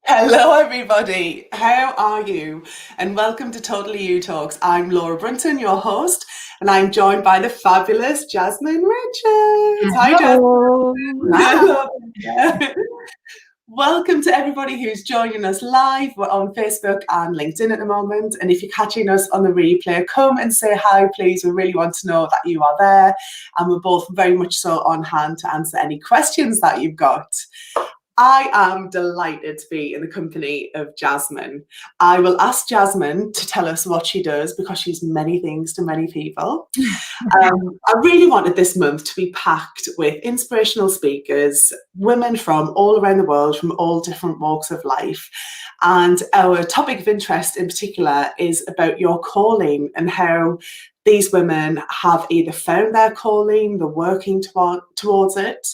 Hello, everybody. How are you? And welcome to Totally You Talks. I'm Laura Brunton, your host, and I'm joined by the fabulous Jasmine Richards. Hi, Hello. Jasmine. Hello. Welcome to everybody who's joining us live. We're on Facebook and LinkedIn at the moment. And if you're catching us on the replay, come and say hi, please. We really want to know that you are there. And we're both very much so on hand to answer any questions that you've got. I am delighted to be in the company of Jasmine. I will ask Jasmine to tell us what she does because she's many things to many people. I really wanted this month to be packed with inspirational speakers, women from all around the world, from all different walks of life. And our topic of interest in particular is about your calling and how these women have either found their calling, they're working towards it.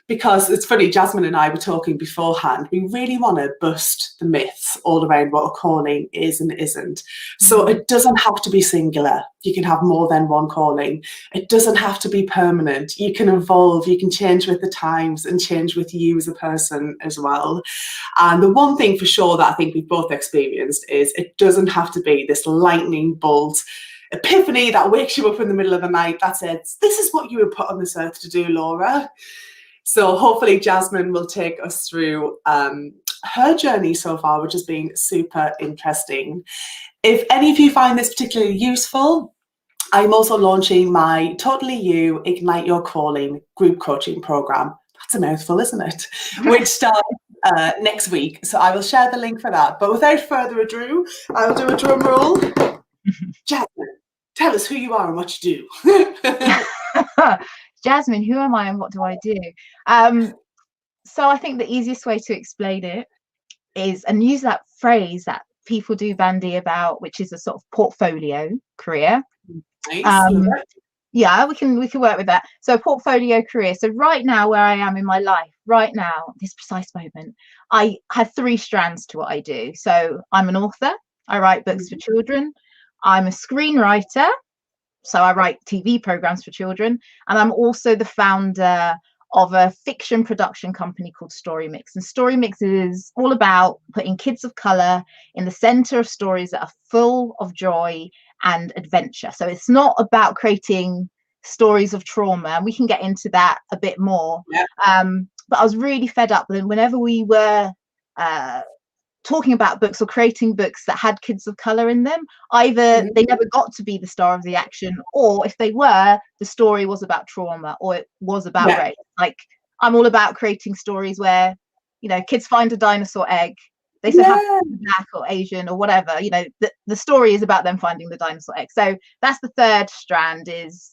Because it's funny, Jasmine and I were talking beforehand, we really want to bust the myths all around what a calling is and isn't. So it doesn't have to be singular. You can have more than one calling. It doesn't have to be permanent. You can evolve, you can change with the times and change with you as a person as well. And the one thing for sure that I think we've both experienced is it doesn't have to be this lightning bolt epiphany that wakes you up in the middle of the night that says, this is what you were put on this earth to do, Laura. So hopefully Jasmine will take us through her journey so far, which has been super interesting. If any of you find this particularly useful, I'm also launching my Totally You Ignite Your Calling group coaching program. That's a mouthful, isn't it? Which starts next week. So I will share the link for that. But without further ado, I will do a drum roll. Jasmine, tell us who you are and what you do. Jasmine, who am I and what do I do? So I think the easiest way to explain it is, and use that phrase that people do bandy about, which is a sort of portfolio career. Nice. Yeah, we can work with that. So portfolio career. So right now, where I am in my life, right now, this precise moment, I have three strands to what I do. So I'm an author. I write books for children. I'm a screenwriter. So I write TV programs for children, and I'm also the founder of a fiction production company called Story Mix. And Story Mix is all about putting kids of color in the center of stories that are full of joy and adventure. So it's not about creating stories of trauma, and we can get into that a bit more. Yeah. But I was really fed up that whenever we were talking about books or creating books that had kids of color in them, either they never got to be the star of the action, or if they were, the story was about trauma or it was about race. Like, I'm all about creating stories where, you know, kids find a dinosaur egg, they say happy to be black or Asian or whatever, you know, the story is about them finding the dinosaur egg. So that's the third strand, is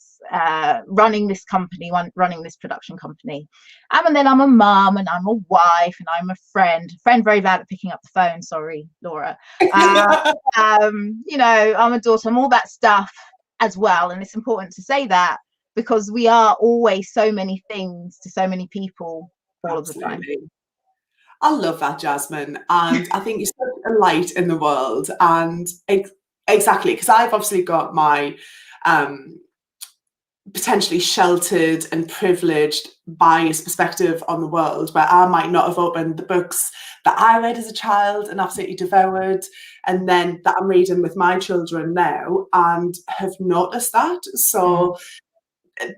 running this company, running this production company. And then I'm a mum, and I'm a wife, and I'm a friend very bad at picking up the phone, sorry Laura. You know, I'm a daughter, I'm all that stuff as well. And it's important to say that because we are always so many things to so many people all of the time. I love that, Jasmine, and I think you're such a light in the world. And exactly, because I've obviously got my potentially sheltered and privileged biased perspective on the world, where I might not have opened the books that I read as a child and absolutely devoured, and then that I'm reading with my children now and have noticed that. So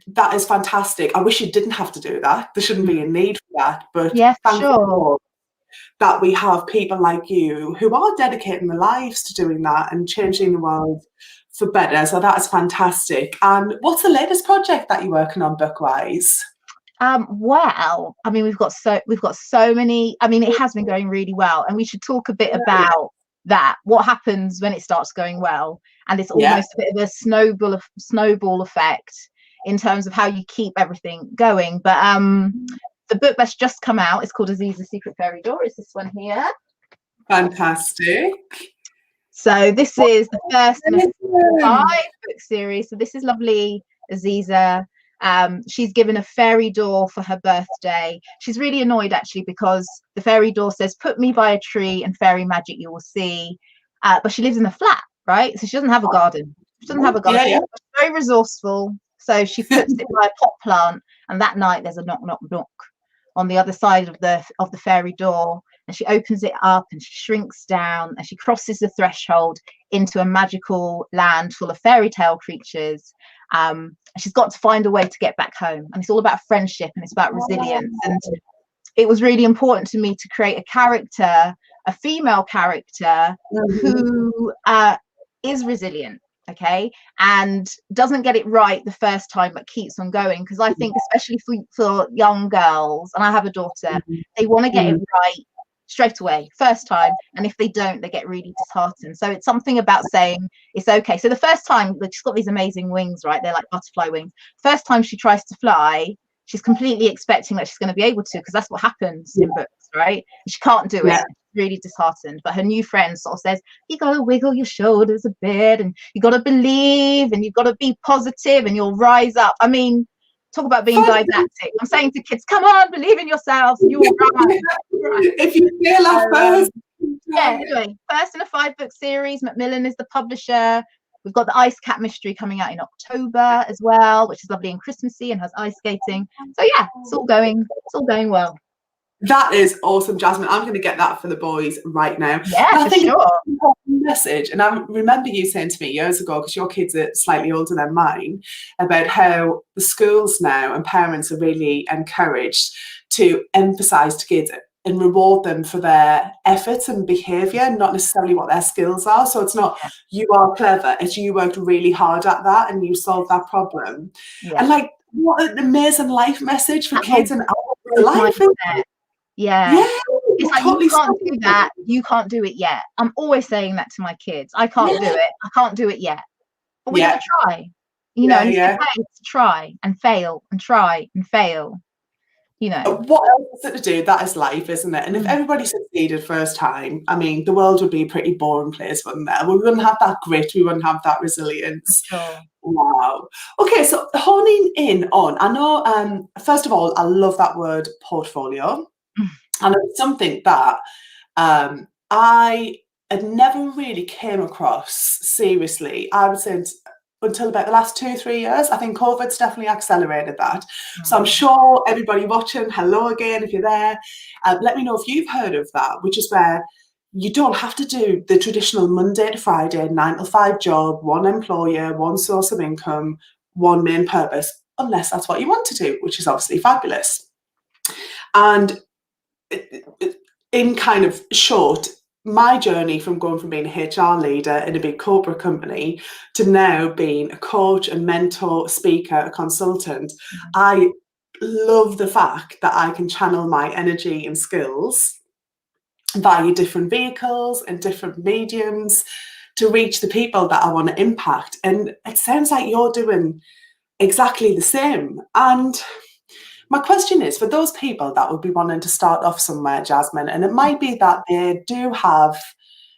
that is fantastic. I wish you didn't have to do that. There shouldn't be a need for that, but yeah, thank sure. God that we have people like you who are dedicating their lives to doing that and changing the world for better. So that is fantastic. And what's the latest project that you're working on book-wise? Well, I mean, we've got so many. I mean, it has been going really well, and we should talk a bit about that. What happens when it starts going well, and it's almost a bit of a snowball effect in terms of how you keep everything going. But the book that's just come out is called Aziza's Secret Fairy Door. It's this one here. Fantastic. So this is the first in a 5-book series. So this is lovely Aziza. She's given a fairy door for her birthday. She's really annoyed actually because the fairy door says, "Put me by a tree and fairy magic you will see." But she lives in a flat, right? So she doesn't have a garden. She doesn't have a garden. Yeah. She's very resourceful. So she puts it by a pot plant, and that night there's a knock, knock, knock on the other side of the fairy door. and she opens it up and she shrinks down and she crosses the threshold into a magical land full of fairy tale creatures. And she's got to find a way to get back home, and it's all about friendship and it's about resilience. And it was really important to me to create a character, a female character, who is resilient, okay, and doesn't get it right the first time but keeps on going, because I think especially for young girls, and I have a daughter, they want to get it right straight away, first time, and if they don't, they get really disheartened. So it's something about saying it's okay. So the first time, she's got these amazing wings, right? They're like butterfly wings. First time she tries to fly, she's completely expecting that she's going to be able to, because that's what happens in books, right? And she can't do it. Really disheartened. But her new friend sort of says, you got to wiggle your shoulders a bit, and you got to believe, and you've got to be positive, and you'll rise up. I mean, talk about being didactic. I'm saying to kids, come on, believe in yourselves, and you will rise. If you feel like first. Yeah, anyway, first in a 5-book series. Macmillan is the publisher. We've got the Ice Cat mystery coming out in October as well, which is lovely and Christmassy and has ice skating. So yeah, it's all going well. That is awesome, Jasmine. I'm going to get that for the boys right now. Yeah, I think it's an important message. And I remember you saying to me years ago, because your kids are slightly older than mine, about how the schools now and parents are really encouraged to emphasize to kids and reward them for their efforts and behavior, not necessarily what their skills are. So it's not you are clever, it's you worked really hard at that and you solved that problem. And like, what an amazing life message for kids and life. Yeah. It's like, you can't do that, you can't do it yet. I'm always saying that to my kids. I can't do it, I can't do it yet. But we gotta try. You know, and it's okay to try and fail and try and fail. You know. What else is it to do? That is life, isn't it? And if everybody succeeded first time, I mean, the world would be a pretty boring place, wouldn't it? We wouldn't have that grit, we wouldn't have that resilience. Sure. Wow. Okay, so honing in on, I know, first of all, I love that word portfolio. And it's something that I had never really came across seriously, I would say, until about the last 2-3 years. I think COVID's definitely accelerated that. So I'm sure everybody watching, hello again if you're there, let me know if you've heard of that, which is where you don't have to do the traditional Monday to Friday 9-to-5 job, one employer, one source of income, one main purpose, unless that's what you want to do, which is obviously fabulous. And in kind of short, my journey from going from being a HR leader in a big corporate company to now being a coach, a mentor, speaker, a consultant, I love the fact that I can channel my energy and skills via different vehicles and different mediums to reach the people that I want to impact. And it sounds like you're doing exactly the same. And my question is, for those people that would be wanting to start off somewhere, Jasmine, and it might be that they do have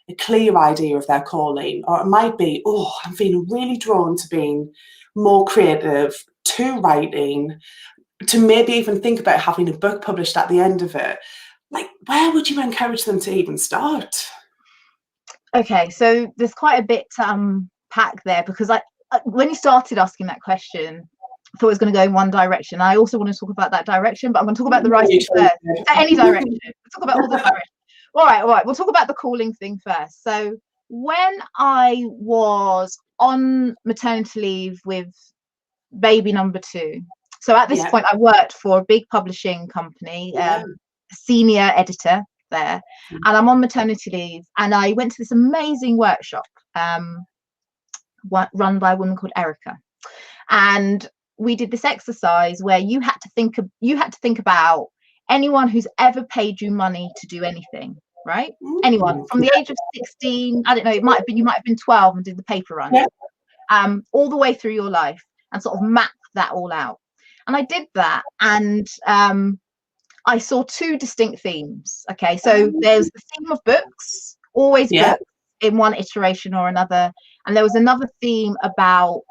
a clear idea of their calling, or it might be, oh, I'm feeling really drawn to being more creative, to writing, to maybe even think about having a book published at the end of it. Like, where would you encourage them to even start? Okay, so there's quite a bit to unpack there, because when you started asking that question, I thought it was going to go in one direction. I also want to talk about that direction, but I'm going to talk about the writing first. Any direction. We'll talk about all the directions. All right. We'll talk about the calling thing first. So when I was on maternity leave with baby number 2, so at this point I worked for a big publishing company, senior editor there, and I'm on maternity leave, and I went to this amazing workshop run by a woman called Erica, and we did this exercise where you had to think about anyone who's ever paid you money to do anything, right? Anyone from the age of 16, I don't know, you might have been 12 and did the paper run, all the way through your life, and sort of map that all out. And I did that, and I saw 2 distinct themes. Okay, so there's the theme of books, always books in one iteration or another, and there was another theme about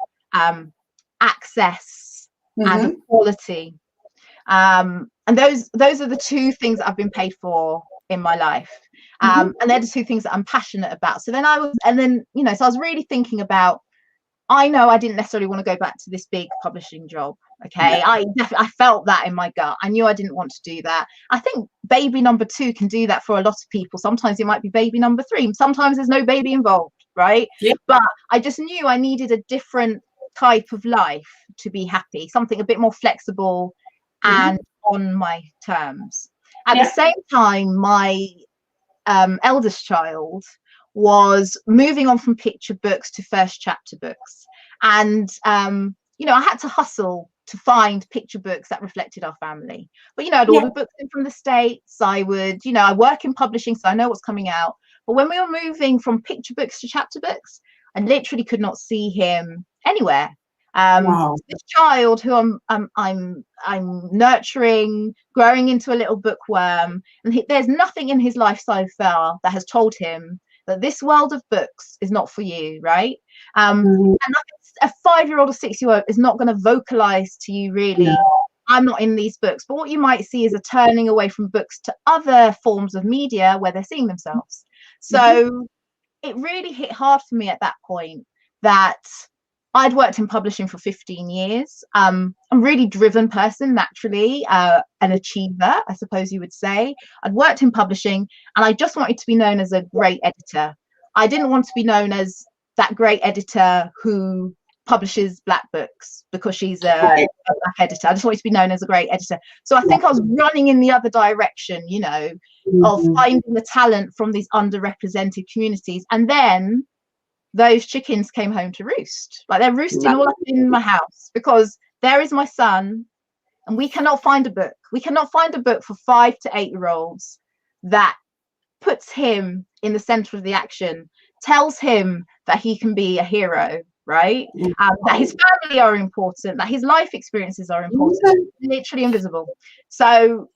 access and equality, and those are the 2 things that I've been paid for in my life, and they're the 2 things that I'm passionate about. So then I was really thinking about I know I didn't necessarily want to go back to this big publishing job. Okay. Yeah. I felt that in my gut. I knew I didn't want to do that. I think baby number 2 can do that for a lot of people. Sometimes it might be baby number 3. Sometimes there's no baby involved, right? Yeah. But I just knew I needed a different type of life to be happy, something a bit more flexible and on my terms. At the same time, my eldest child was moving on from picture books to first chapter books, and you know, I had to hustle to find picture books that reflected our family. But you know, I'd order books in from the States. I would, you know, I work in publishing, so I know what's coming out. But when we were moving from picture books to chapter books, I literally could not see him anywhere. This child who I'm nurturing, growing into a little bookworm, and there's nothing in his life so far that has told him that this world of books is not for you, right? And a 5-year-old or 6-year-old is not going to vocalize to you, really, I'm not in these books. But what you might see is a turning away from books to other forms of media where they're seeing themselves. So it really hit hard for me at that point that I'd worked in publishing for 15 years. I'm a really driven person, naturally, an achiever, I suppose you would say. I'd worked in publishing, and I just wanted to be known as a great editor. I didn't want to be known as that great editor who publishes black books because she's a black editor. I just wanted to be known as a great editor. So I think I was running in the other direction, you know, of finding the talent from these underrepresented communities. And then those chickens came home to roost. Like, they're roosting all up in my house, because there is my son, and we cannot find a book. We cannot find a book for 5 to 8-year-olds that puts him in the center of the action, tells him that he can be a hero, right? That his family are important, that his life experiences are important, literally invisible. So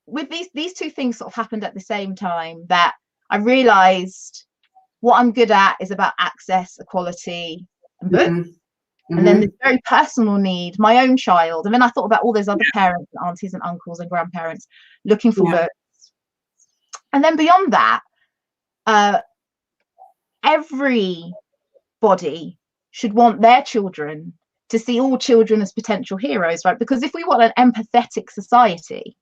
with these two things sort of happened at the same time, that I realized what I'm good at is about access, equality, and books. And then this very personal need, my own child. And then I thought about all those other parents, and aunties and uncles and grandparents looking for books. And then beyond that, everybody should want their children to see all children as potential heroes, right? Because if we want an empathetic society,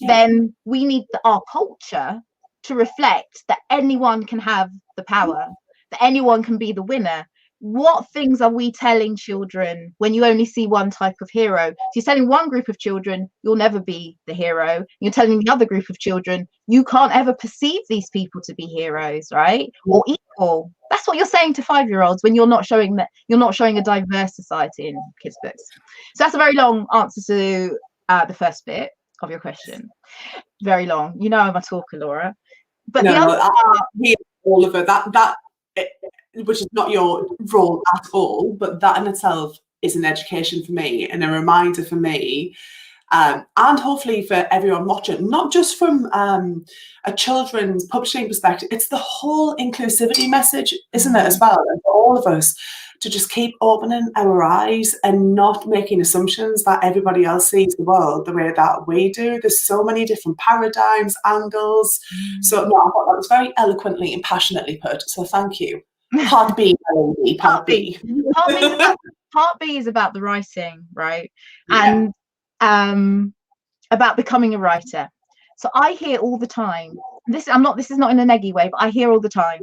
then we need our culture to reflect that anyone can have the power, that anyone can be the winner. What things are we telling children when you only see one type of hero? So you're telling one group of children you'll never be the hero. You're telling the other group of children you can't ever perceive these people to be heroes, right? Or equal. That's what you're saying to 5-year-olds when you're not showing a diverse society in kids' books. So that's a very long answer to the first bit of your question. Very long. You know I'm a talker, Laura. But all of it, that which is not your role at all, but that in itself is an education for me and a reminder for me, and hopefully for everyone watching, not just from a children's publishing perspective. It's the whole inclusivity message, isn't it, as well, and for all of us to just keep opening our eyes and not making assumptions that everybody else sees the world the way that we do. There's so many different paradigms, angles. So no, I thought that was very eloquently and passionately put. So thank you. Part B, part B. Part B is about the writing, right? And about becoming a writer. So I hear all the time, this is not in a neggy way, but I hear all the time,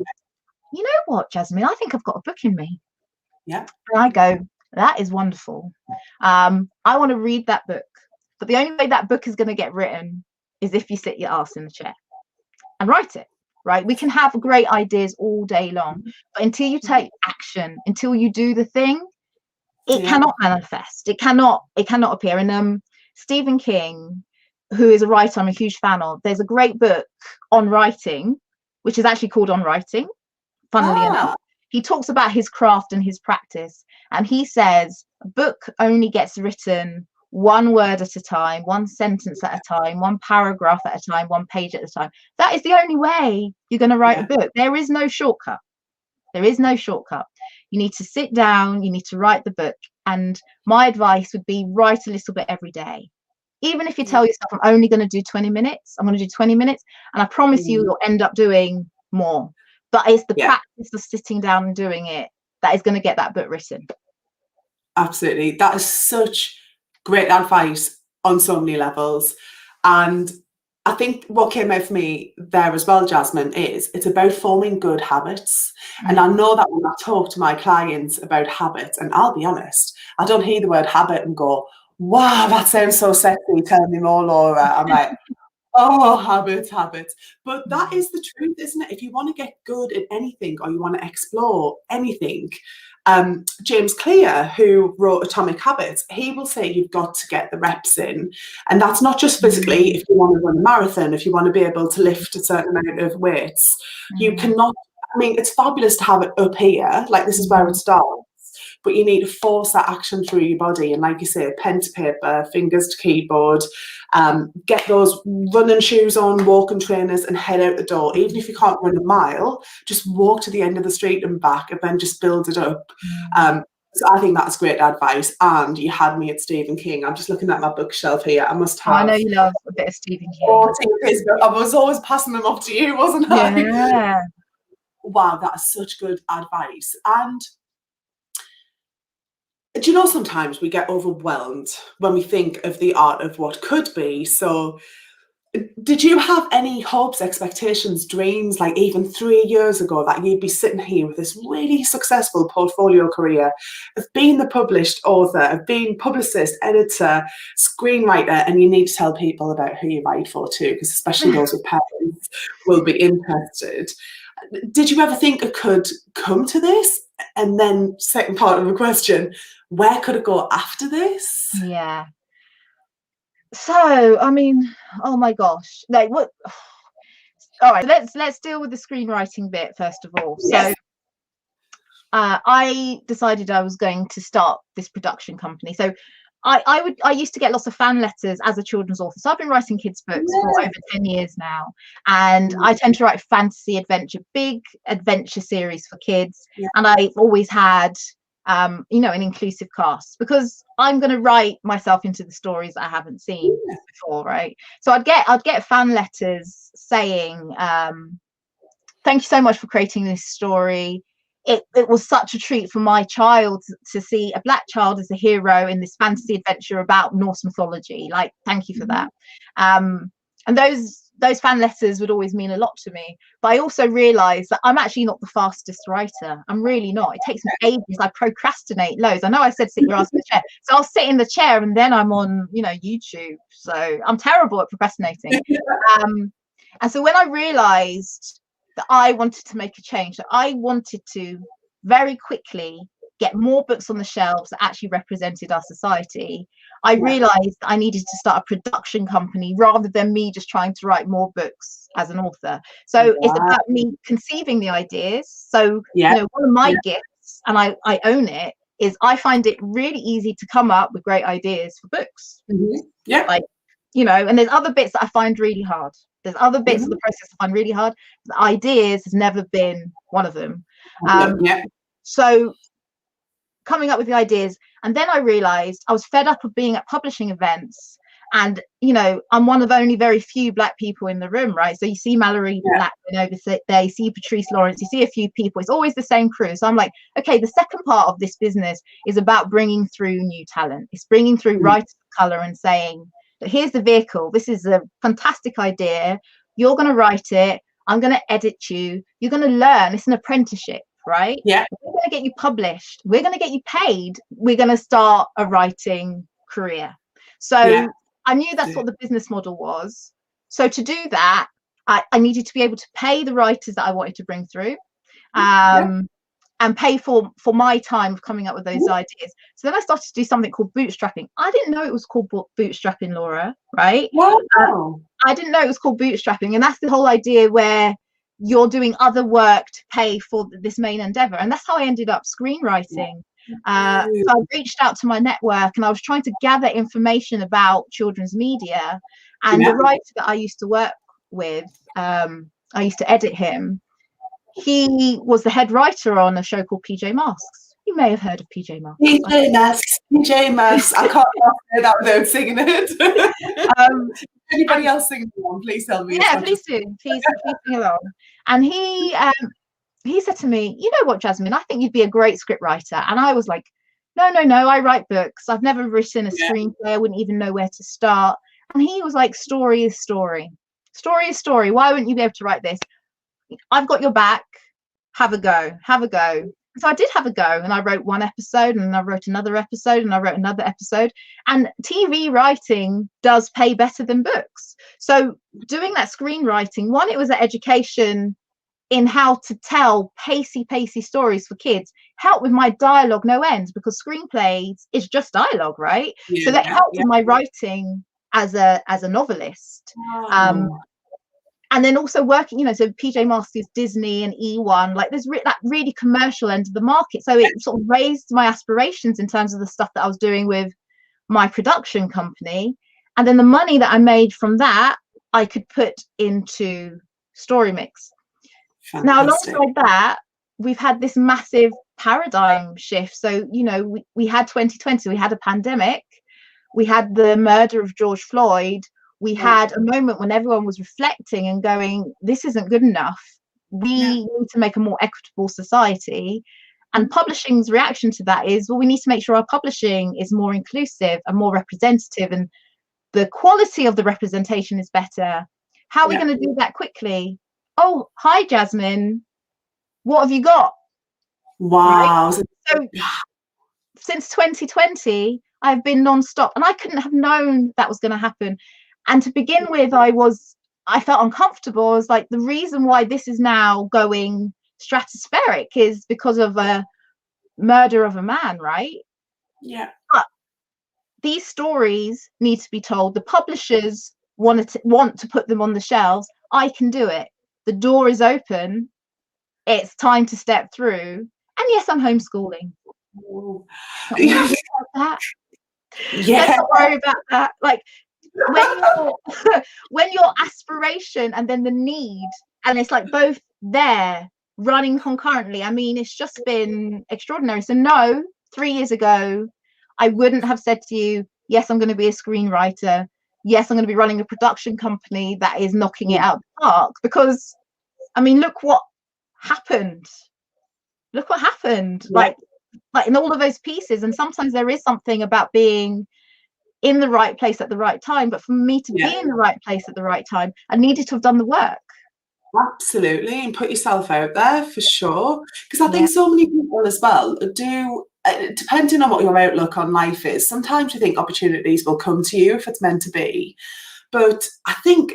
you know what, Jasmine, I think I've got a book in me. Yeah. And I go, that is wonderful. I want to read that book. But the only way that book is going to get written is if you sit your ass in the chair and write it, right? We can have great ideas all day long, but until you take action, until you do the thing, it cannot manifest. It cannot appear. And Stephen King, who is a writer I'm a huge fan of, there's a great book on writing, which is actually called On Writing, funnily enough. He talks about his craft and his practice, and he says a book only gets written one word at a time, one sentence at a time, one paragraph at a time, one page at a time. That is the only way you're going to write a book. There is no shortcut. There is no shortcut. You need to sit down, you need to write the book. And my advice would be write a little bit every day. Even if you tell yourself, I'm only going to do 20 minutes, I'm going to do 20 minutes, and I promise you'll end up doing more. But it's the practice of sitting down and doing it that is going to get that book written. Absolutely. That is such great advice on so many levels. And I think what came out for me there as well, Jasmine, is it's about forming good habits. And I know that when I talk to my clients about habits, and I'll be honest, I don't hear the word habit and go, wow, that sounds so sexy, tell me more, Laura. I'm like, oh, habits. But that is the truth, isn't it? If you want to get good at anything or you want to explore anything, James Clear, who wrote Atomic Habits, he will say you've got to get the reps in. And that's not just physically. If you want to run a marathon, if you want to be able to lift a certain amount of weights, you cannot, I mean, it's fabulous to have it up here, like this is where it starts. But you need to force that action through your body. And like you say, pen to paper, fingers to keyboard, get those running shoes on, walking trainers, and head out the door. Even if you can't run a mile, just walk to the end of the street and back, and then just build it up. So I think that's great advice. And you had me at Stephen King. I'm just looking at my bookshelf here. I must have. I know you love a bit of Stephen King. I was always passing them off to you, wasn't I? Yeah. Wow, that is such good advice. And do you know, sometimes we get overwhelmed when we think of the art of what could be. So did you have any hopes, expectations, dreams, like even 3 years ago, that you'd be sitting here with this really successful portfolio career of being the published author, of being publicist, editor, screenwriter, and you need to tell people about who you write for too, because especially those with parents will be interested. Did you ever think it could come to this? And then second part of the question, where could it go after this? Yeah. So, I mean, oh my gosh, like what? All right, let's deal with the screenwriting bit first of all. Yes. So, I decided I was going to start this production company. So, I used to get lots of fan letters as a children's author. So I've been writing kids' books for over 10 years now, and I tend to write fantasy adventure, big adventure series for kids. And I've always had you know, an inclusive cast, because I'm going to write myself into the stories I haven't seen before, right? So I'd get fan letters saying, thank you so much for creating this story. It was such a treat for my child to see a Black child as a hero in this fantasy adventure about Norse mythology. Like, thank you for that. And those fan letters would always mean a lot to me. But I also realized that I'm actually not the fastest writer. I'm really not. It takes me ages. I procrastinate loads. I know I said sit your ass in the chair. So I'll sit in the chair and then I'm on, you know, YouTube. So I'm terrible at procrastinating. And so when I realized that I wanted to make a change, that I wanted to very quickly get more books on the shelves that actually represented our society, I realized that I needed to start a production company rather than me just trying to write more books as an author. So it's about me conceiving the ideas. So you know, one of my gifts, and I own it, is I find it really easy to come up with great ideas for books. Like, you know, and there's other bits that I find really hard. There's other bits of the process I find really hard. The ideas has never been one of them. So coming up with the ideas, and then I realized I was fed up of being at publishing events, and you know, I'm one of only very few Black people in the room, right? So you see Mallory Blackman over there, you see Patrice Lawrence, you see a few people, it's always the same crew. So I'm like, okay, the second part of this business is about bringing through new talent. It's bringing through writers of color and saying that here's the vehicle, this is a fantastic idea, you're going to write it, I'm going to edit you, you're going to learn, it's an apprenticeship, right? We're going to get you published, we're going to get you paid, we're going to start a writing career. So I knew that's what the business model was. So to do that, I needed to be able to pay the writers that I wanted to bring through, and pay for my time of coming up with those ideas. So then I started to do something called bootstrapping. I didn't know it was called bootstrapping, Laura, right? I didn't know it was called bootstrapping. And that's the whole idea where you're doing other work to pay for this main endeavor. And that's how I ended up screenwriting. So I reached out to my network and I was trying to gather information about children's media. And the writer that I used to work with, I used to edit him. He was the head writer on a show called PJ Masks. You may have heard of PJ Masks. PJ Masks. I can't say that without singing it. Anybody else singing along, please tell me. Yeah, please do. Please sing along. And he he said to me, you know what, Jasmine, I think you'd be a great script writer. And I was like, no, I write books. I've never written a screenplay. I wouldn't even know where to start. And he was like, story is story. Story is story. Why wouldn't you be able to write this? I've got your back. Have a go. Have a go. So I did have a go, and I wrote one episode, and I wrote another episode, and I wrote another episode. And TV writing does pay better than books. So doing that screenwriting, one, it was an education in how to tell pacey stories for kids, helped with my dialogue no end, because screenplays is just dialogue, right? So that helped in my writing as a novelist. And then also working, you know, so PJ Masks, Disney and E1, like there's that really commercial end of the market. So it sort of raised my aspirations in terms of the stuff that I was doing with my production company. And then the money that I made from that, I could put into StoryMix. Fantastic. Now, alongside that, we've had this massive paradigm shift. So, you know, we had 2020, we had a pandemic, we had the murder of George Floyd. We had a moment when everyone was reflecting and going, this isn't good enough. We need to make a more equitable society. And publishing's reaction to that is, well, we need to make sure our publishing is more inclusive and more representative, and the quality of the representation is better. How are we going to do that quickly? Oh, hi, Jasmine. What have you got? Wow. Right? So since 2020, I've been non-stop, and I couldn't have known that was going to happen. And to begin with, I felt uncomfortable. I was like, the reason why this is now going stratospheric is because of a murder of a man, right? Yeah. But these stories need to be told. The publishers want to put them on the shelves. I can do it. The door is open. It's time to step through. And yes, I'm homeschooling. Let's not worry about that. Like, when your aspiration and then the need, and it's like both there running concurrently, I mean, it's just been extraordinary. So no, 3 years ago, I wouldn't have said to you, yes, I'm going to be a screenwriter. Yes, I'm going to be running a production company that is knocking it out of the park. Because, I mean, look what happened. Look what happened. Like in all of those pieces. And sometimes there is something about being in the right place at the right time, but for me to be in the right place at the right time, I needed to have done the work. Absolutely, and put yourself out there for sure, because I think so many people as well do, depending on what your outlook on life is, sometimes you think opportunities will come to you if it's meant to be, but I think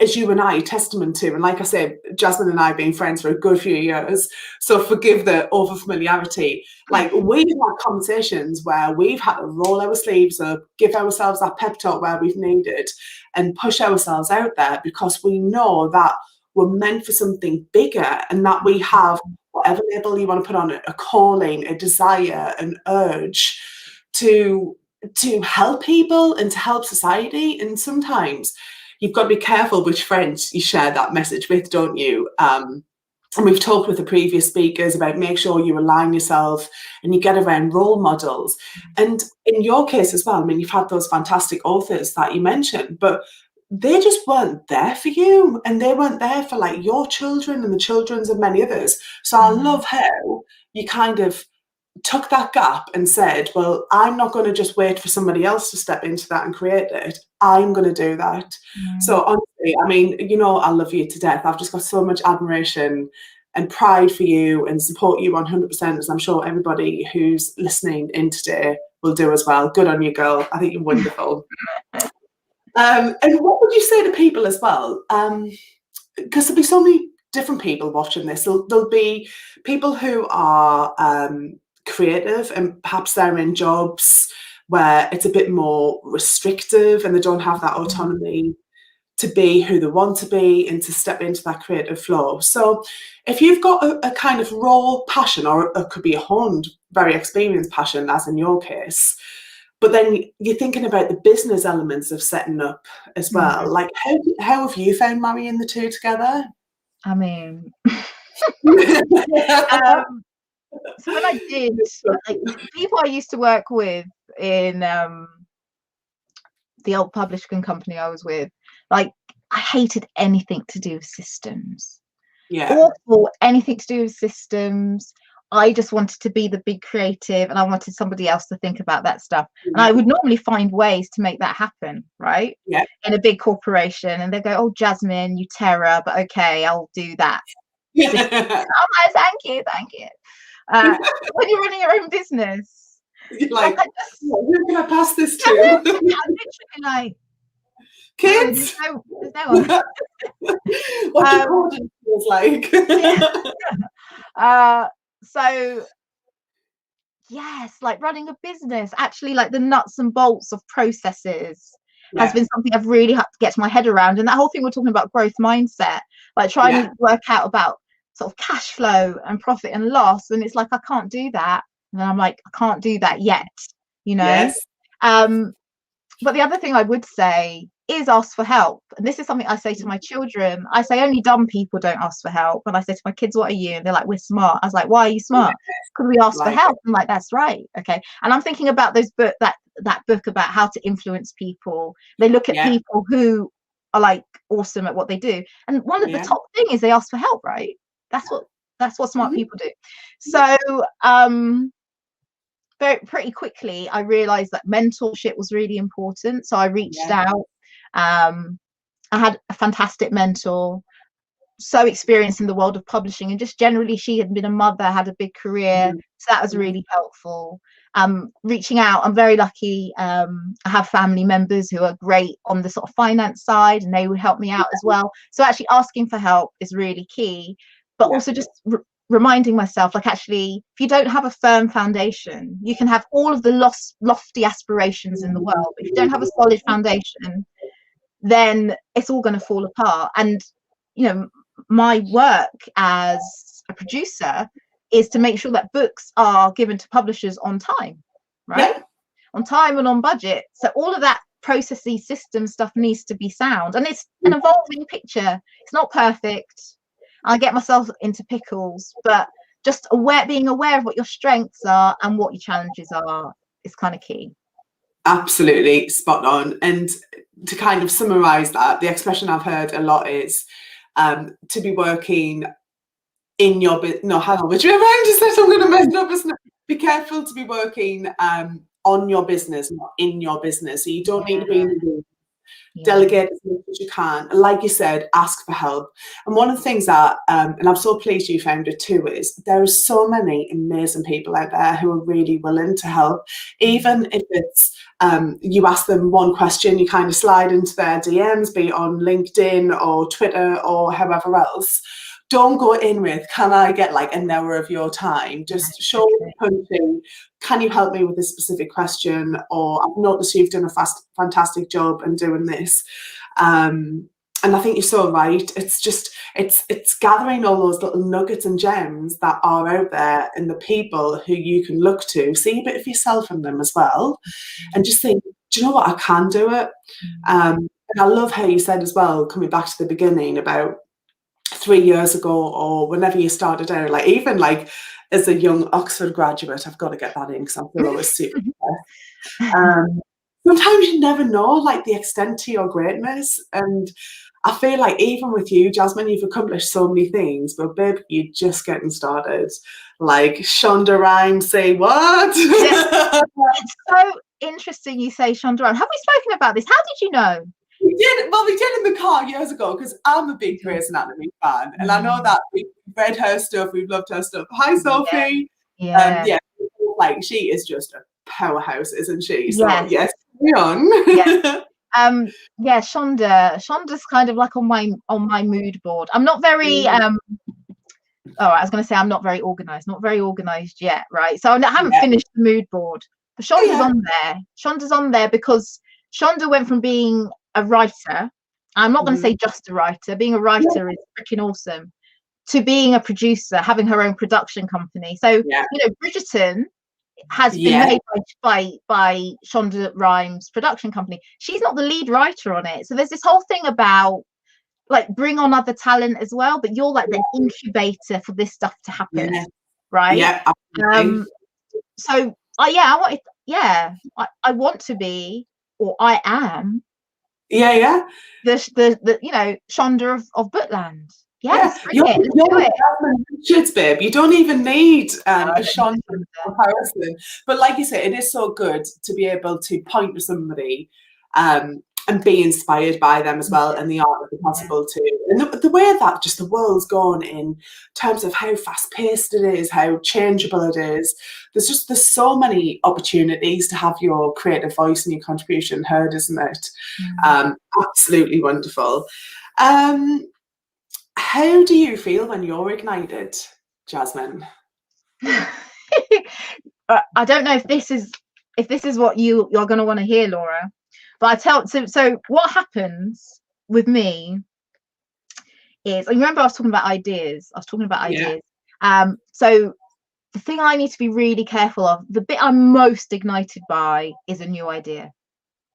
as you and I testament to, and like I said, Jasmine and I have been friends for a good few years, so forgive the over familiarity. Like, we've had conversations where we've had to roll our sleeves up, give ourselves that pep talk where we've needed, and push ourselves out there, because we know that we're meant for something bigger, and that we have, whatever label you want to put on it, a calling, a desire, an urge to help people and to help society. And sometimes you've got to be careful which friends you share that message with, don't you? And we've talked with the previous speakers about make sure you align yourself and you get around role models. And in your case as well, I mean, you've had those fantastic authors that you mentioned, but they just weren't there for you, and they weren't there for like your children and the children's of many others. So I love how you kind of took that gap and said, well, I'm not going to just wait for somebody else to step into that and create it. I'm going to do that. So honestly, I mean, you know, I love you to death. I've just got so much admiration and pride for you and support you 100%, as I'm sure everybody who's listening in today will do as well. Good on you, girl. I think you're wonderful. And what would you say to people as well? Because there'll be so many different people watching this. There'll be people who are creative, and perhaps they're in jobs where it's a bit more restrictive and they don't have that autonomy to be who they want to be and to step into that creative flow. So if you've got a kind of raw passion, or it could be a honed, very experienced passion, as in your case, but then you're thinking about the business elements of setting up as well. Like, how have you found marrying the two together? I mean, so when I did, like, people I used to work with in the old publishing company I was with, like, I hated anything to do with systems. Yeah. Awful, anything to do with systems. I just wanted to be the big creative, and I wanted somebody else to think about that stuff. And I would normally find ways to make that happen, right? Yeah. In a big corporation, and they go, "Oh, Jasmine, you terror, but okay, I'll do that." I'm like, thank you. When you're running your own business, You're like, who can I pass this to? I'm literally like, Kids. No, there's no one. What your coordinates feels like. So yes, like running a business, actually, like the nuts and bolts of processes has been something I've really had to get my head around. And that whole thing we're talking about, growth mindset, like trying to work out about sort of cash flow and profit and loss, and it's like, I can't do that. And then I'm like, I can't do that yet, you know. Yes. But the other thing I would say is ask for help. And this is something I say to my children. I say only dumb people don't ask for help. And I say to my kids, what are you? And they're like, we're smart. I was like, why are you smart? Because we ask for help. I'm like, that's right. Okay. And I'm thinking about those that book about how to influence people. They look at people who are like awesome at what they do. And one of the top thing is they ask for help, right? That's what smart people do. So pretty quickly I realized that mentorship was really important. So I reached out. I had a fantastic mentor, so experienced in the world of publishing, and just generally she had been a mother, had a big career, so that was really helpful. Reaching out, I'm very lucky. I have family members who are great on the sort of finance side, and they would help me out as well. So actually asking for help is really key, but also just reminding myself, like, actually, if you don't have a firm foundation, you can have all of the lofty aspirations in the world, but if you don't have a solid foundation, then it's all going to fall apart. And you know, my work as a producer is to make sure that books are given to publishers on time, right? On time and on budget. So all of that processy system stuff needs to be sound, and it's an evolving picture. It's not perfect. I get myself into pickles, but just being aware of what your strengths are and what your challenges are is kind of key. Absolutely spot on. And to kind of summarize that, the expression I've heard a lot is to be working in your business. No, hang on, which way around is that? I'm going to mess it up, isn't it? Be careful to be working on your business, not in your business. So you don't need to be in the room. Delegate as much as you can. Like you said, ask for help. And one of the things that, and I'm so pleased you found it too, is there are so many amazing people out there who are really willing to help. Even if it's you ask them one question, you kind of slide into their DMs, be it on LinkedIn or Twitter or however else. Don't go in with, can I get like an hour of your time? Just show punching. Can you help me with this specific question? Or I've noticed you've done a fantastic job in doing this. And I think you're so right. It's just, it's gathering all those little nuggets and gems that are out there and the people who you can look to, see a bit of yourself in them as well. And just think, do you know what? I can do it. And I love how you said as well, coming back to the beginning about 3 years ago or whenever you started out, like even like as a young Oxford graduate, I've got to get that in because I'm always super sometimes you never know like the extent to your greatness. And I feel like even with you, Jasmine, you've accomplished so many things, but babe, you're just getting started. Like Shonda Rhimes, say what? It's so interesting you say Shonda Rhimes. Have we spoken about this? How did you know? We did. Well, we did in the car years ago because I'm a big Grey's Anatomy fan, and I know that we've read her stuff, we've loved her stuff. Hi, Sophie. Like she is just a powerhouse, isn't she? So yes, carry on. Shonda's kind of like on my mood board. I'm not very I was going to say I'm not very organized yet, right? So I haven't finished the mood board, but Shonda's on there. Shonda's on there because Shonda went from being a writer, I'm not going to say just a writer, being a writer is freaking awesome, to being a producer, having her own production company. So you know, Bridgerton has been made by Shonda Rhimes production company. She's not the lead writer on it, so there's this whole thing about like bring on other talent as well, but you're like the incubator for this stuff to happen, right? So I want to be, or I am, the you know, Shonda of Bookland. Yes, You're bring it. Let's do it. Jasmine Richards, babe. You don't even need No, I a don't need Sean to do that. comparison. But like you say, it is so good to be able to point to somebody and be inspired by them as well, and the art of the possible too. And the way that just the world's gone in terms of how fast paced it is, how changeable it is. There's so many opportunities to have your creative voice and your contribution heard, isn't it? Absolutely wonderful. How do you feel when you're ignited, Jasmine? I don't know if this is what you're going to want to hear, Laura, but so what happens with me is, I remember I was talking about ideas. So the thing I need to be really careful of, the bit I'm most ignited by, is a new idea,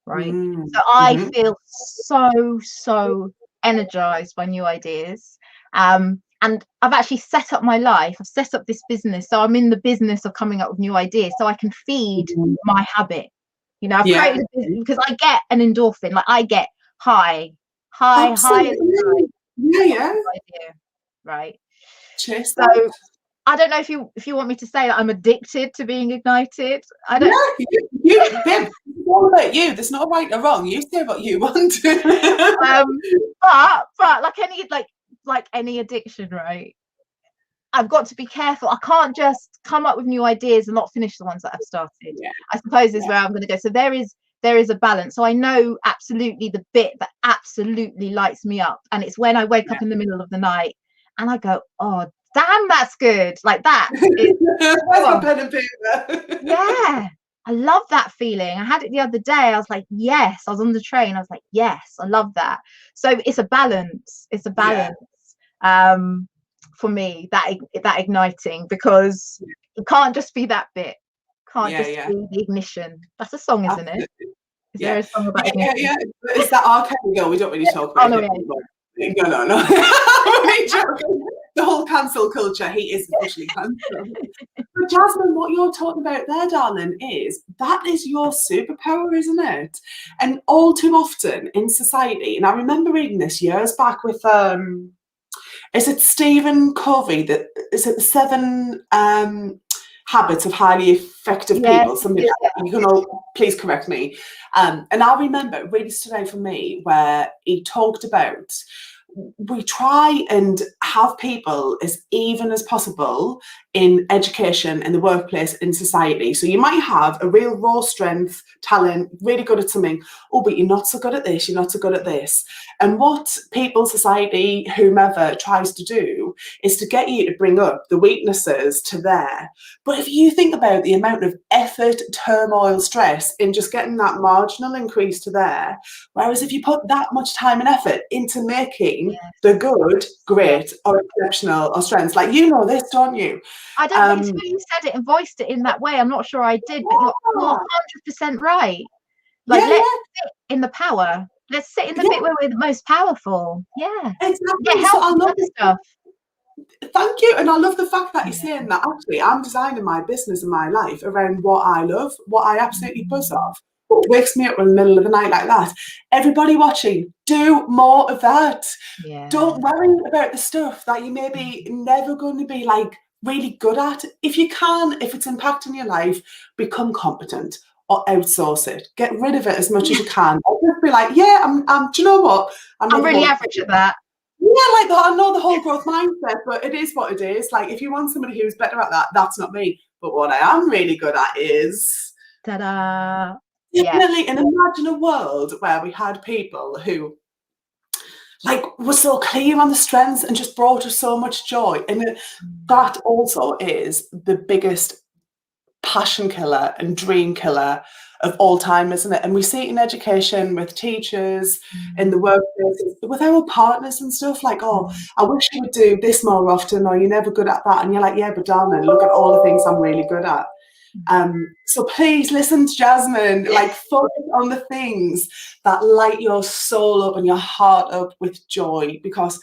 right? So I feel so energized by new ideas. And I've actually set up my life. I've set up this business. So I'm in the business of coming up with new ideas so I can feed my habit. You know, I've created a business because I get an endorphin. Like, I get high. Absolutely. Yeah. Idea, right? Chase so that. I don't know if you want me to say that I'm addicted to being ignited. I don't. Yeah, babe, it's all about you. There's no right or wrong. You say what you want. But like any addiction, right? I've got to be careful. I can't just come up with new ideas and not finish the ones that I've started. I suppose is where I'm going to go. So there is a balance. So I know absolutely the bit that absolutely lights me up, and it's when I wake up in the middle of the night and I go, oh damn, that's good. Like that. Where's my pen and paper? Yeah. I love that feeling. I had it the other day. I was like, yes. I was on the train. I was like, yes, I love that. So it's a balance. It's a balance. For me, that igniting, because it can't just be that bit. Can't just be the ignition. That's a song, isn't it? Is there a song about ignition? Yeah. It's that arcade girl. We don't really talk about it. No. I'm only joking. The whole cancel culture, he is officially cancelled. But Jasmine, what you're talking about there, darling, is your superpower, isn't it? And all too often in society, and I remember reading this years back with is it Stephen Covey, that is it the 7 habits of highly effective people? Something like that. You can all please correct me. And I remember it really stood out for me where he talked about, we try and have people as even as possible in education, in the workplace, in society. So you might have a real raw strength, talent, really good at something. Oh, but you're not so good at this, you're not so good at this. And what people, society, whomever tries to do is to get you to bring up the weaknesses to there. But if you think about the amount of effort, turmoil, stress in just getting that marginal increase to there, whereas if you put that much time and effort into making the good, great, or exceptional, or strengths, like, you know this, don't you? I don't think you said it and voiced it in that way. I'm not sure I did, but you're 100% right. Like, let's sit in the power. Let's sit in the bit where we're the most powerful. Yeah. Exactly. Help with other stuff. Thank you. And I love the fact that you're saying that actually I'm designing my business and my life around what I love, what I absolutely buzz off, what wakes me up in the middle of the night like that. Everybody watching, do more of that. Don't worry about the stuff that you may be never going to be like really good at. If you can, if it's impacting your life, become competent or outsource it. Get rid of it as much as you can. Or just be like, do you know what? I'm really average at that. Yeah, like that. I know the whole growth mindset, but it is what it is. Like, if you want somebody who's better at that, that's not me. But what I am really good at is ta-da. Definitely. And imagine a world where we had people who like were so clear on the strengths and just brought us so much joy. And that also is the biggest passion killer and dream killer of all time, isn't it? And we see it in education with teachers, in the workplaces, with our partners and stuff, like, oh, I wish you would do this more often, or you're never good at that. And you're like, yeah, but darling, look at all the things I'm really good at. So please listen to Jasmine, like, focus on the things that light your soul up and your heart up with joy, because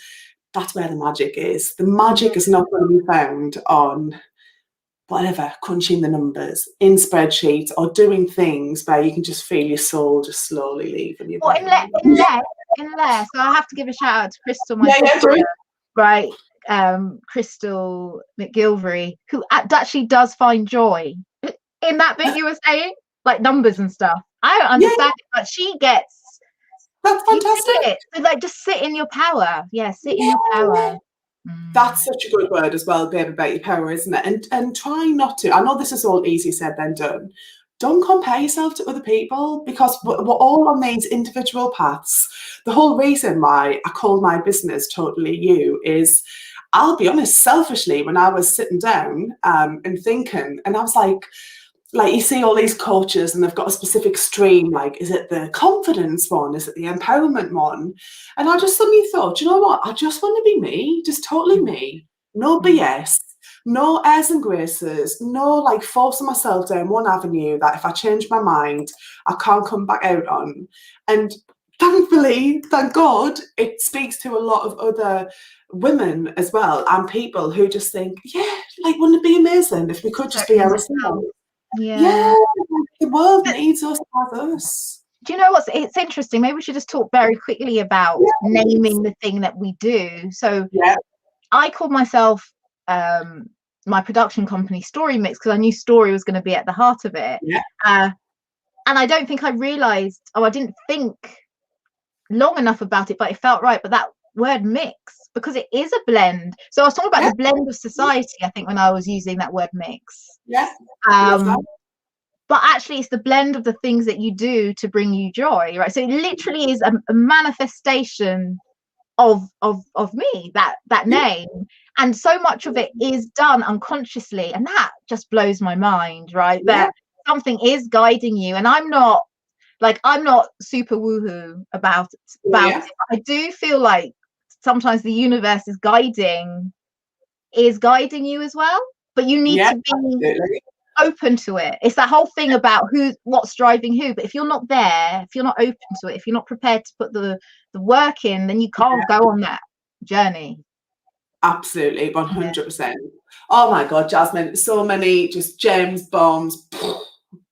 that's where the magic is. The magic is not going to be found on whatever, crunching the numbers in spreadsheets or doing things where you can just feel your soul just slowly leaving your brain. Unless, so I have to give a shout out to Crystal, my sister. right? Crystal McGilvery, who actually does find joy in that bit you were saying, like numbers and stuff. I don't Yeah, understand it, but she gets, that's you see fantastic. it. So like, just sit in your power. Yeah, sit in Yeah, your yeah. power. Mm. That's such a good word as well, babe, about your power, isn't it? And try not to. I know this is all easy said then done. Don't compare yourself to other people, because we're all on these individual paths. The whole reason why I call my business Totally You is, I'll be honest, selfishly, when I was sitting down and thinking, and I was like you see all these coaches and they've got a specific stream, like, is it the confidence one, is it the empowerment one? And I just suddenly thought, you know what, I just want to be me, just totally me, no BS, no airs and graces, no like forcing myself down one avenue that if I change my mind I can't come back out on. And thankfully, thank God, it speaks to a lot of other women as well, and people who just think, yeah, like, wouldn't it be amazing if we could just be ourselves? Yeah. Yeah, the world needs us as us. Do you know what's, it's interesting, maybe we should just talk very quickly about Yes. naming the thing that we do. So Yeah, I called myself my production company Story Mix because I knew story was going to be at the heart of it. yeah, And I don't think I realized, I didn't think long enough about it, but it felt right. But that word mix, because it is a blend. So I was talking about yeah, the blend of society, I think, when I was using that word mix. yeah. Love that. But actually it's the blend of the things that you do to bring you joy, right? So it literally is a manifestation of me, that Yeah, name. And so much of it is done unconsciously, and that just blows my mind, right? yeah, That something is guiding you. And I'm not super woohoo about yeah, it. I do feel like sometimes the universe is guiding you as well, but you need yeah, to be absolutely. open to it. It's that whole thing about what's driving who. But if you're not there, if you're not open to it, if you're not prepared to put the work in, then you can't go on that journey. Absolutely, Yeah. 100%. Oh my God, Jasmine, so many just gems, bombs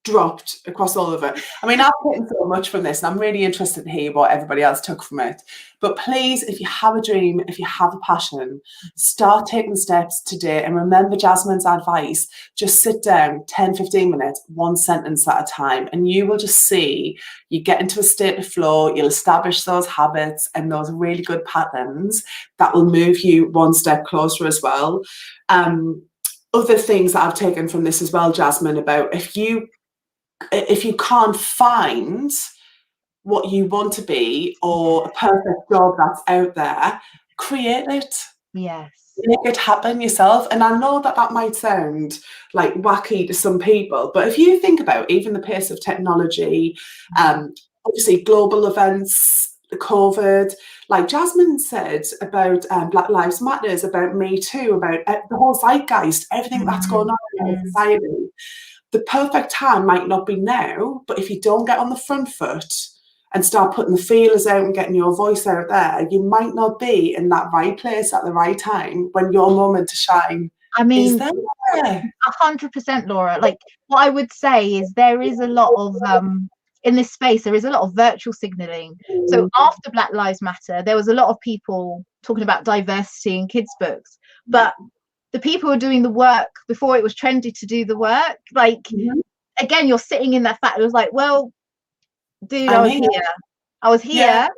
dropped across all of it. I mean, I've taken so much from this, and I'm really interested to hear what everybody else took from it. But please, if you have a dream, if you have a passion, start taking steps today. And remember Jasmine's advice, just sit down 10, 15 minutes, one sentence at a time, and you will just see you get into a state of flow, you'll establish those habits and those really good patterns that will move you one step closer as well. Other things that I've taken from this as well, Jasmine, about if you can't find what you want to be or a perfect job that's out there, create it. Yes. Make it happen yourself. And I know that that might sound like wacky to some people, but if you think about even the pace of technology, obviously global events, the COVID, like Jasmine said about Black Lives Matters, about Me Too, about the whole zeitgeist, everything that's going on in our society, the perfect time might not be now, but if you don't get on the front foot and start putting the feelers out and getting your voice out there, you might not be in that right place at the right time when your moment to shine I is mean, there. 100%, Laura. Like, what I would say is there is a lot of in this space, there is a lot of virtual signaling. So after Black Lives Matter, there was a lot of people talking about diversity in kids' books, but the people who were doing the work before it was trendy to do the work, like, again, you're sitting in that fact. It was like, well, dude, I I'm was here. here. I was Yeah. here.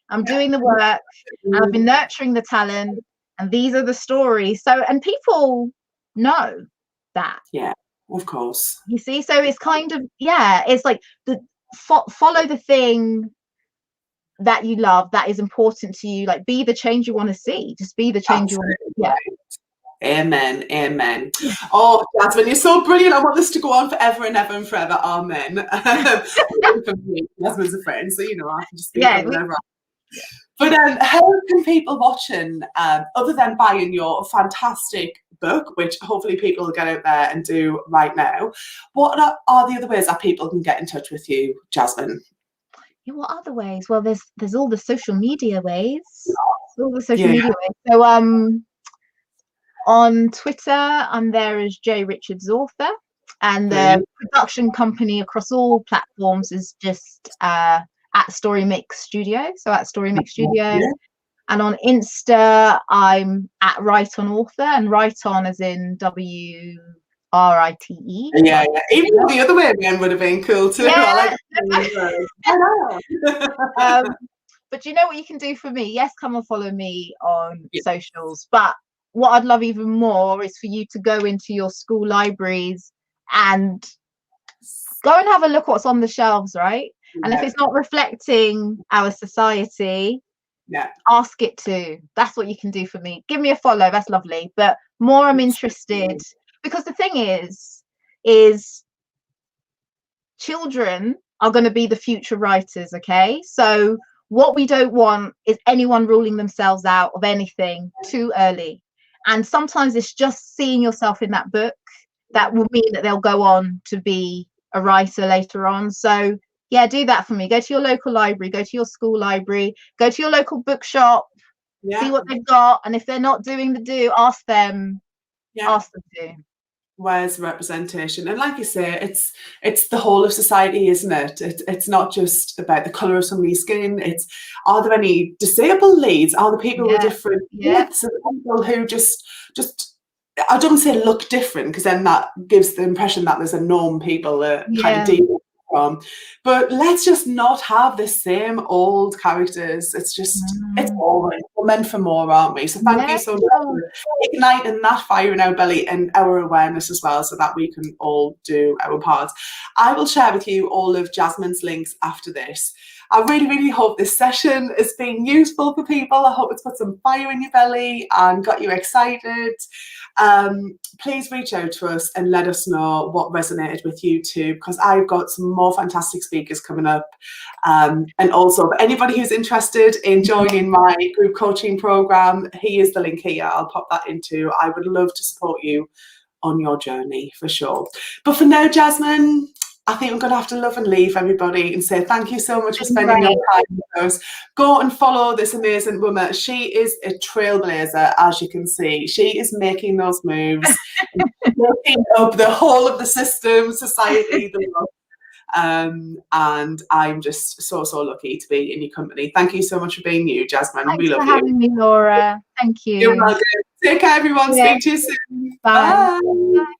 I'm doing the work, and I've been nurturing the talent, and these are the stories. So, and people know that. Yeah, of course. You see, so it's kind of, it's like the follow the thing that you love, that is important to you. Like, be the change you want to see. Just be the change you want to see. Yeah. Amen. Amen. Oh, Jasmine, you're so brilliant. I want this to go on forever and ever and forever. Amen. Jasmine's a friend, so you know I can just speak on whatever. But how can people watching, other than buying your fantastic book, which hopefully people will get out there and do right now, what are the other ways that people can get in touch with you, Jasmine? Yeah, what other ways? Well, there's all the social media ways. All the social Yeah. media ways. So on Twitter, I'm there as J Richards Author, and the production company across all platforms is just at Story Mix Studio. So at Story Mix Studio. And on Insta, I'm at Write On Author, and Write On as in WRITE. Yeah, yeah. Even the other way again would have been cool too. Yeah. I like it. I know. But you know what you can do for me? Yes, come and follow me on socials. But what I'd love even more is for you to go into your school libraries and go and have a look what's on the shelves, right? And if it's not reflecting our society, ask it to. That's what you can do for me. Give me a follow. That's lovely. But more I'm interested, because the thing is children are going to be the future writers, okay? So what we don't want is anyone ruling themselves out of anything too early. And sometimes it's just seeing yourself in that book that will mean that they'll go on to be a writer later on. So yeah, do that for me. Go to your local library, go to your school library, go to your local bookshop, see what they've got, and if they're not doing the do, ask them to. Where's the representation? And like you say, it's the whole of society, isn't it? It's not just about the colour of somebody's skin. It's, are there any disabled leads? Are the people with different gifts? Are the people who just I don't say look different, because then that gives the impression that there's a norm people are kind of dealing from. But let's just not have the same old characters. It's just, it's boring. We're meant for more, aren't we? So thank you so much for igniting that fire in our belly and our awareness as well, so that we can all do our parts. I will share with you all of Jasmine's links after this. I really, really hope this session has been useful for people. I hope it's put some fire in your belly and got you excited. Please reach out to us and let us know what resonated with you too, because I've got some more fantastic speakers coming up. And also, for anybody who's interested in joining my group coaching program, here's the link here. I'll pop that into. I would love to support you on your journey for sure. But for now, Jasmine, I think I'm going to have to love and leave everybody and say thank you so much for spending your time with us. Go and follow this amazing woman. She is a trailblazer, as you can see. She is making those moves, making up the whole of the system, society, the world. And I'm just so lucky to be in your company. Thank you so much for being you, Jasmine. Thanks we love for having me, Laura. Thank you. You're welcome. Take care, everyone. Speak to you soon. Bye. Bye.